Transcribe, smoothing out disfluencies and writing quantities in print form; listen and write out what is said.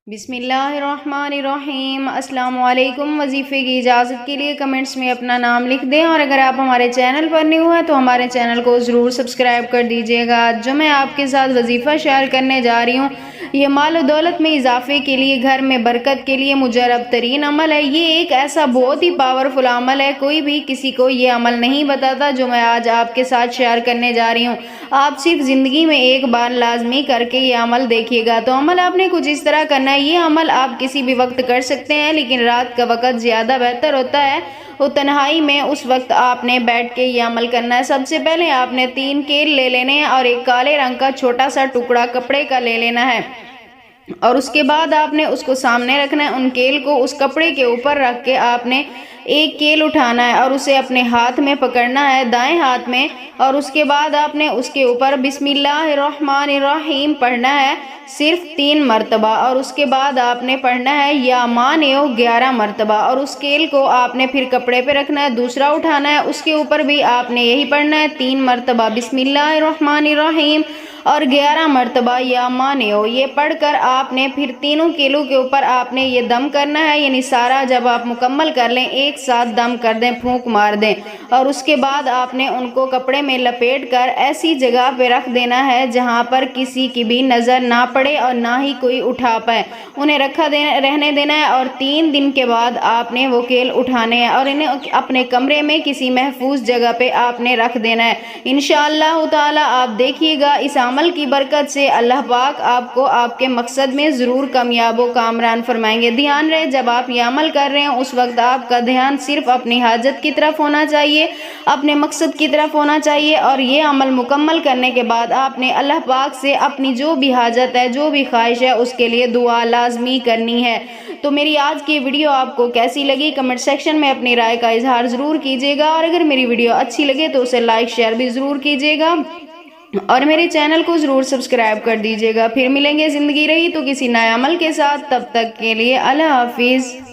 بسم اللہ الرحمن الرحیم۔ السلام علیکم۔ وظیفے کی اجازت کے لیے کمنٹس میں اپنا نام لکھ دیں، اور اگر آپ ہمارے چینل پر نیو ہیں تو ہمارے چینل کو ضرور سبسکرائب کر دیجیے گا۔ جو میں آپ کے ساتھ وظیفہ شیئر کرنے جا رہی ہوں، یہ مال و دولت میں اضافے کے لیے، گھر میں برکت کے لیے مجرب ترین عمل ہے۔ یہ ایک ایسا بہت ہی پاورفل عمل ہے، کوئی بھی کسی کو یہ عمل نہیں بتاتا جو میں آج آپ کے ساتھ شیئر کرنے جا رہی ہوں۔ آپ صرف زندگی میں ایک بار لازمی کر کے یہ عمل دیکھیے گا۔ تو عمل آپ نے کچھ اس طرح کرنا ہے۔ یہ عمل آپ کسی بھی وقت کر سکتے ہیں، لیکن رات کا وقت زیادہ بہتر ہوتا ہے، اور تنہائی میں اس وقت آپ نے بیٹھ کے یہ عمل کرنا ہے۔ سب سے پہلے آپ نے 3 کیل لے لینے ہیں، اور ایک کالے رنگ کا چھوٹا سا ٹکڑا کپڑے کا لے لینا ہے، اور اس کے بعد آپ نے اس کو سامنے رکھنا ہے۔ ان کیل کو اس کپڑے کے اوپر رکھ کے آپ نے ایک کیل اٹھانا ہے اور اسے اپنے ہاتھ میں پکڑنا ہے، دائیں ہاتھ میں، اور اس کے بعد آپ نے اس کے اوپر بسم اللہ الرحمن الرحیم پڑھنا ہے صرف 3 مرتبہ، اور اس کے بعد آپ نے پڑھنا ہے یا مانیو 11 مرتبہ، اور اس کیل کو آپ نے پھر کپڑے پہ رکھنا ہے، دوسرا اٹھانا ہے، اس کے اوپر بھی آپ نے یہی پڑھنا ہے 3 مرتبہ بسم اللہ الرحمن الرحیم اور 11 مرتبہ یا مانیو۔ یہ پڑھ کر آپ نے پھر تینوں کیلوں کے اوپر آپ نے یہ دم کرنا ہے، یعنی سارا جب آپ مکمل کر لیں ایک ساتھ دم کر دیں، پھونک مار دیں، اور اس کے بعد آپ نے ان کو کپڑے میں لپیٹ کر ایسی جگہ پہ رکھ دینا ہے جہاں پر کسی کی بھی نظر نہ پڑے اور نہ ہی کوئی اٹھا پائے۔ انہیں رہنے دینا ہے، اور 3 دن کے بعد آپ نے وہ کیل اٹھانے ہیں اور انہیں اپنے کمرے میں کسی محفوظ جگہ پہ آپ نے رکھ دینا ہے۔ انشاءاللہ تعالی آپ دیکھیے گا، اس عمل کی برکت سے اللہ پاک آپ کو آپ کے مقصد میں ضرور کامیاب و کامران فرمائیں گے۔ دھیان رہے، جب آپ یہ عمل کر رہے ہیں اس وقت آپ کا دھیان صرف اپنی حاجت کی طرف ہونا چاہیے، اپنے مقصد کی طرف ہونا چاہیے، اور یہ عمل مکمل کرنے کے بعد آپ نے اللہ پاک سے اپنی جو بھی حاجت ہے، جو بھی خواہش ہے، اس کے لیے دعا لازمی کرنی ہے۔ تو میری آج کی ویڈیو آپ کو کیسی لگی کمنٹ سیکشن میں اپنی رائے کا اظہار ضرور کیجیے گا، اور اگر میری ویڈیو اچھی لگے تو اسے لائک شیئر بھی ضرور کیجیے گا، اور میرے چینل کو ضرور سبسکرائب کر دیجیے گا۔ پھر ملیں گے زندگی رہی تو کسی نئے عمل کے ساتھ، تب تک کے لیے اللہ حافظ۔